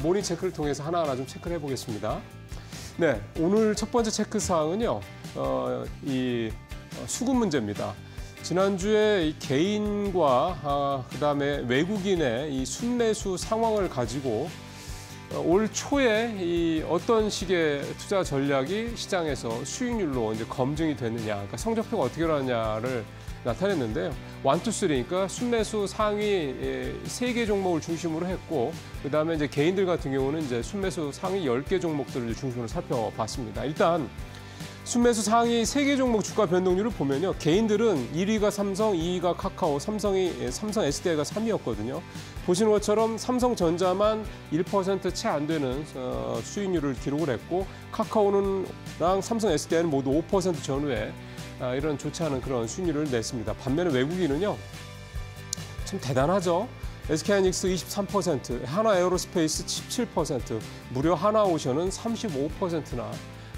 모닝 체크를 통해서 하나하나 좀 체크를 해보겠습니다. 네, 오늘 첫 번째 체크 사항은요, 수급 문제입니다. 지난주에 이 개인과 그다음에 외국인의 이 순매수 상황을 가지고 올 초에 이 어떤 식의 투자 전략이 시장에서 수익률로 이제 검증이 됐느냐, 그러니까 성적표가 어떻게 나왔냐를 나타냈는데요. 1, 2, 3니까 순매수 상위 3개 종목을 중심으로 했고, 그다음에 이제 개인들 같은 경우는 이제 순매수 상위 10개 종목들을 중심으로 살펴봤습니다. 일단 순매수 상위 3개 종목 주가 변동률을 보면요. 개인들은 1위가 삼성, 2위가 카카오, 삼성 SDI가 3위였거든요. 보시는 것처럼 삼성전자만 1% 채 안 되는 수익률을 기록을 했고, 카카오랑 삼성 SDI는 모두 5% 전후에 이런 좋지 않은 그런 수익률을 냈습니다. 반면에 외국인은요, 참 대단하죠. SK하이닉스 23%, 하나에어로스페이스 17%, 무려 하나오션은 35%나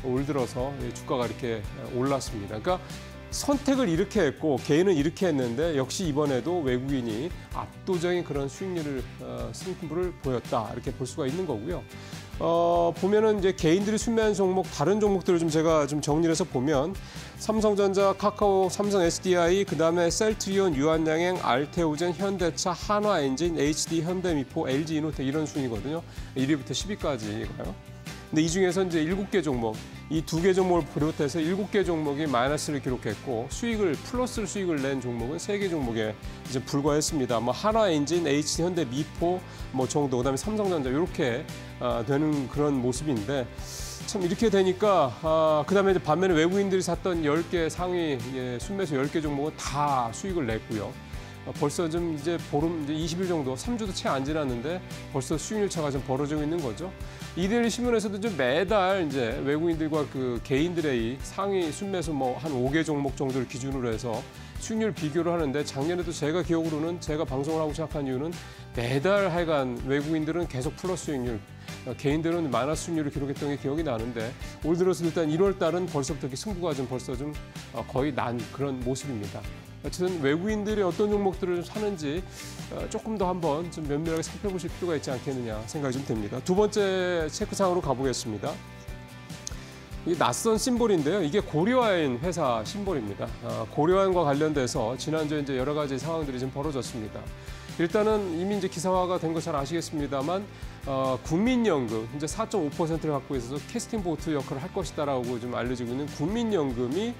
올 들어서 주가가 이렇게 올랐습니다. 그러니까 선택을 이렇게 했고 개인은 이렇게 했는데 역시 이번에도 외국인이 압도적인 그런 수익률을 승부를 보였다, 이렇게 볼 수가 있는 거고요. 보면은 이제 개인들이 순매한 종목, 다른 종목들을 제가 정리를 해서 보면 삼성전자, 카카오, 삼성 SDI, 그다음에 셀트리온, 유한양행, 알테오젠, 현대차, 한화엔진, HD, 현대미포, LG이노텍 이런 순이거든요. 1위부터 10위까지가요. 근데 이 중에서 이제 7개 종목, 이 2개 종목을 비롯해서 7개 종목이 마이너스를 기록했고 플러스 수익을 낸 종목은 3개 종목에 이제 불과했습니다. 뭐 한화엔진, HD, 현대미포 정도, 그다음에 삼성전자 이렇게 되는 그런 모습인데, 참 이렇게 되니까 그다음에 이제 반면에 외국인들이 샀던 10개 상위 순매수 10개 종목은 다 수익을 냈고요. 벌써 좀 이제 보름, 이제 20일 정도, 3주도 채 안 지났는데 벌써 수익률 차가 좀 벌어지고 있는 거죠. 이데일리 신문에서도 좀 매달 이제 외국인들과 그 개인들의 이 상위 순매수 한 5개 종목 정도를 기준으로 해서 수익률 비교를 하는데, 작년에도 제가 기억으로는, 제가 방송을 하고 시작한 이유는 매달 하여간 외국인들은 계속 플러스 수익률, 개인들은 마이너스 수익률을 기록했던 게 기억이 나는데, 올 들어서 일단 1월 달은 벌써부터 이렇게 승부가 벌써 거의 난 그런 모습입니다. 어쨌든 외국인들이 어떤 종목들을 사는지 조금 더 한번 좀 면밀하게 살펴보실 필요가 있지 않겠느냐 생각이 좀 됩니다. 두 번째 체크상으로 가보겠습니다. 이 낯선 심볼인데요. 이게 고려아연 회사 심볼입니다. 고려아연과 관련돼서 지난주에 이제 여러 가지 상황들이 좀 벌어졌습니다. 일단은 이미 이제 기사화가 된 거 잘 아시겠습니다만, 국민연금 이제 4.5%를 갖고 있어서 캐스팅 보트 역할을 할 것이다라고 좀 알려지고 있는 국민연금이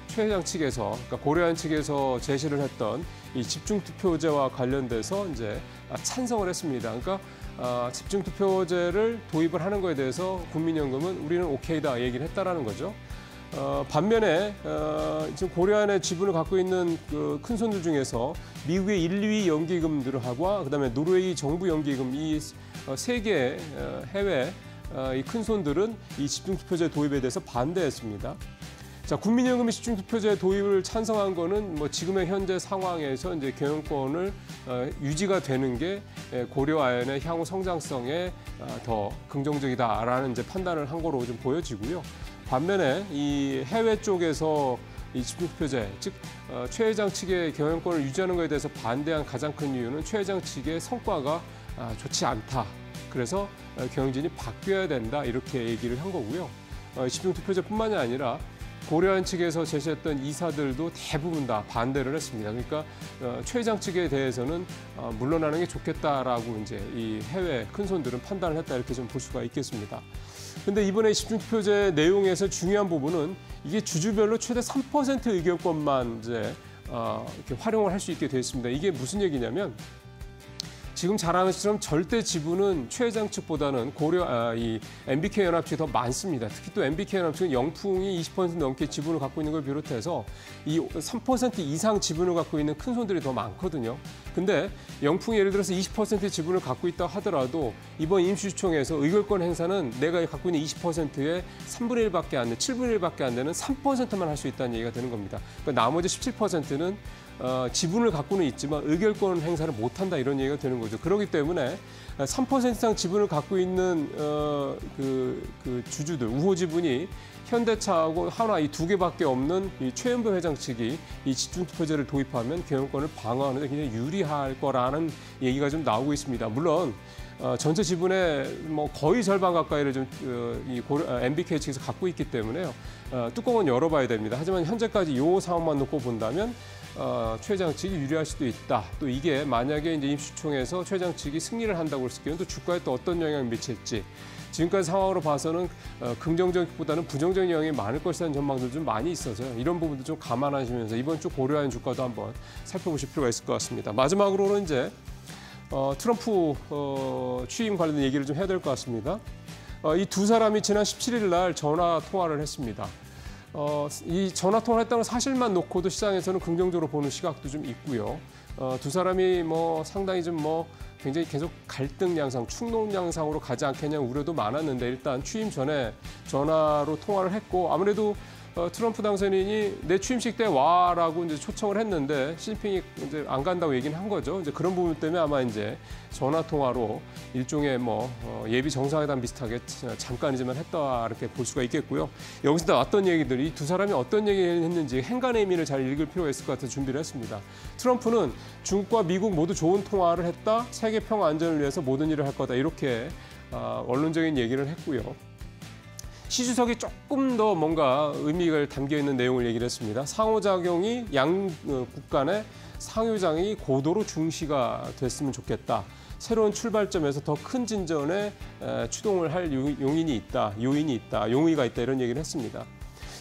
최 회장 측에서, 그러니까 고려아연 측에서 제시를 했던 이 집중투표제와 관련돼서 이제 찬성을 했습니다. 그러니까 집중투표제를 도입을 하는 거에 대해서 국민연금은 우리는 오케이다 얘기를 했다라는 거죠. 반면에 지금 고려아연의 지분을 갖고 있는 그 큰 손들 중에서 미국의 1, 2위 연기금들하고 그다음에 노르웨이 정부 연기금, 이 세 개의 해외 이 큰 손들은 이 집중투표제 도입에 대해서 반대했습니다. 자, 국민연금이 집중투표제 도입을 찬성한 거는 지금의 현재 상황에서 이제 경영권을 유지가 되는 게 고려아연의 향후 성장성에 더 긍정적이다라는 이제 판단을 한 거로 좀 보여지고요. 반면에 이 해외 쪽에서 이 집중투표제, 즉 최 회장 측의 경영권을 유지하는 것에 대해서 반대한 가장 큰 이유는 최 회장 측의 성과가 좋지 않다. 그래서 경영진이 바뀌어야 된다, 이렇게 얘기를 한 거고요. 집중투표제뿐만이 아니라 고려아연 측에서 제시했던 이사들도 대부분 다 반대를 했습니다. 그러니까 최 회장 측에 대해서는 물러나는 게 좋겠다라고 이제 이 해외 큰 손들은 판단을 했다, 이렇게 좀 볼 수가 있겠습니다. 근데 이번에 집중투표제 내용에서 중요한 부분은 이게 주주별로 최대 3% 의결권만 이제 이렇게 활용을 할 수 있게 되어 있습니다. 이게 무슨 얘기냐면, 지금 잘 아는 것처럼 절대 지분은 최 회장 측보다는 이 MBK 연합 측이 더 많습니다. 특히 또 MBK 연합 측은 영풍이 20% 넘게 지분을 갖고 있는 걸 비롯해서 이 3% 이상 지분을 갖고 있는 큰 손들이 더 많거든요. 근데 영풍이 예를 들어서 20% 지분을 갖고 있다 하더라도 이번 임시주총에서 의결권 행사는 내가 갖고 있는 20%의 3분의 1밖에 안 되는, 7분의 1밖에 안 되는 3%만 할 수 있다는 얘기가 되는 겁니다. 그러니까 나머지 17%는 지분을 갖고는 있지만 의결권 행사를 못한다, 이런 얘기가 되는 거죠. 그렇기 때문에 3% 이상 지분을 갖고 있는 그 주주들, 우호 지분이 현대차하고 하나 이 두 개밖에 없는 이 최은배 회장 측이 이 집중투표제를 도입하면 경영권을 방어하는 데 굉장히 유리할 거라는 얘기가 좀 나오고 있습니다. 물론 전체 지분의 뭐 거의 절반 가까이를 좀 MBK 측에서 갖고 있기 때문에요. 뚜껑은 열어봐야 됩니다. 하지만 현재까지 이 상황만 놓고 본다면 최 회장 측이 유리할 수도 있다. 또 이게 만약에 이제 임시총회에서 최 회장 측이 승리를 한다고 했을 경우는 또 주가에 또 어떤 영향을 미칠지. 지금까지 상황으로 봐서는 긍정적보다는 부정적인 영향이 많을 것이라는 전망도 좀 많이 있어서요. 이런 부분도 좀 감안하시면서 이번 주 고려하는 주가도 한번 살펴보실 필요가 있을 것 같습니다. 마지막으로는 이제 트럼프 취임 관련된 얘기를 좀 해야 될 것 같습니다. 이 두 사람이 지난 17일 날 전화 통화를 했습니다. 이 전화 통화를 했다는 사실만 놓고도 시장에서는 긍정적으로 보는 시각도 좀 있고요. 두 사람이 뭐 상당히 좀 굉장히 계속 갈등 양상, 충돌 양상으로 가지 않겠냐는 우려도 많았는데 일단 취임 전에 전화로 통화를 했고 아무래도 트럼프 당선인이 내 취임식 때 와라고 이제 초청을 했는데 시진핑이 이제 안 간다고 얘기는 한 거죠. 이제 그런 부분 때문에 아마 이제 전화 통화로 일종의 예비 정상회담 비슷하게 잠깐이지만 했다 이렇게 볼 수가 있겠고요. 여기서 나왔던 얘기들이 이 두 사람이 어떤 얘기를 했는지 행간의 의미를 잘 읽을 필요가 있을 것 같아서 준비를 했습니다. 트럼프는 중국과 미국 모두 좋은 통화를 했다. 세계 평화 안전을 위해서 모든 일을 할 거다. 이렇게 원론적인 얘기를 했고요. 시 주석이 조금 더 뭔가 의미가 담겨있는 내용을 얘기를 했습니다. 상호작용이 양국 간의 상호작용이 고도로 중시가 됐으면 좋겠다. 새로운 출발점에서 더 큰 진전에 추동을 할 요인이 있다, 용의가 있다 이런 얘기를 했습니다.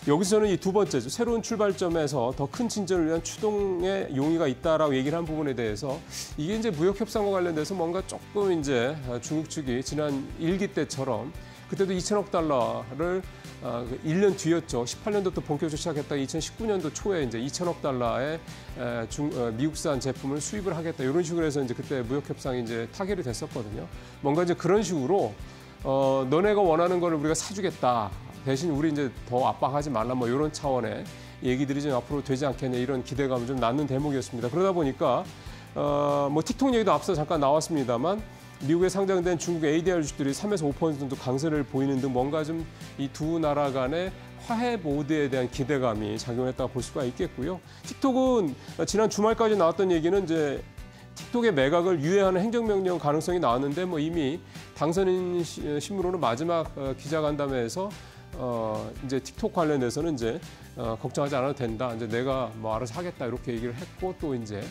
여기서는 이 두 번째죠. 새로운 출발점에서 더 큰 진전을 위한 추동의 용의가 있다라고 얘기를 한 부분에 대해서 이게 이제 무역 협상과 관련돼서 뭔가 조금 이제 중국 측이 지난 1기 때처럼 그때도 2천억 달러를 1년 뒤였죠. 18년도부터 본격적으로 시작했다가 2019년도 초에 이제 2천억 달러의 미국산 제품을 수입을 하겠다. 이런 식으로 해서 이제 그때 무역 협상이 이제 타결이 됐었거든요. 뭔가 이제 그런 식으로 너네가 원하는 거를 우리가 사주겠다. 대신 우리 이제 더 압박하지 말라 뭐 이런 차원의 얘기들이 좀 앞으로 되지 않겠냐 이런 기대감을 좀 낳는 대목이었습니다. 그러다 보니까 틱톡 얘기도 앞서 잠깐 나왔습니다만 미국에 상장된 중국의 ADR 주식들이 3에서 5% 정도 강세를 보이는 등 뭔가 좀 이 두 나라 간의 화해 모드에 대한 기대감이 작용했다고 볼 수가 있겠고요. 틱톡은 지난 주말까지 나왔던 얘기는 이제 틱톡의 매각을 유예하는 행정명령 가능성이 나왔는데 이미 당선인 신문으로 마지막 기자간담회에서 이제 틱톡 관련해서는 이제 걱정하지 않아도 된다. 이제 내가 알아서 하겠다 이렇게 얘기를 했고 또 이제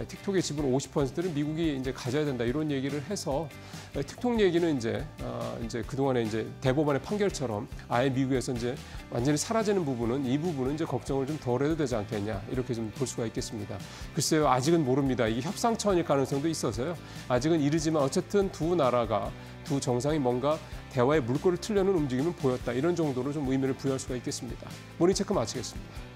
틱톡의 지분 50%를 미국이 이제 가져야 된다 이런 얘기를 해서 틱톡 얘기는 이제 그동안에 이제 대법원의 판결처럼 아예 미국에서 이제 완전히 사라지는 부분은 이 부분은 이제 걱정을 좀 덜 해도 되지 않겠냐 이렇게 좀 볼 수가 있겠습니다. 글쎄요 아직은 모릅니다. 이게 협상 차원일 가능성도 있어서요. 아직은 이르지만 어쨌든 두 나라가 두 정상이 뭔가 대화의 물꼬를 틀려는 움직임을 보였다. 이런 정도로 좀 의미를 부여할 수가 있겠습니다. 모닝체크 마치겠습니다.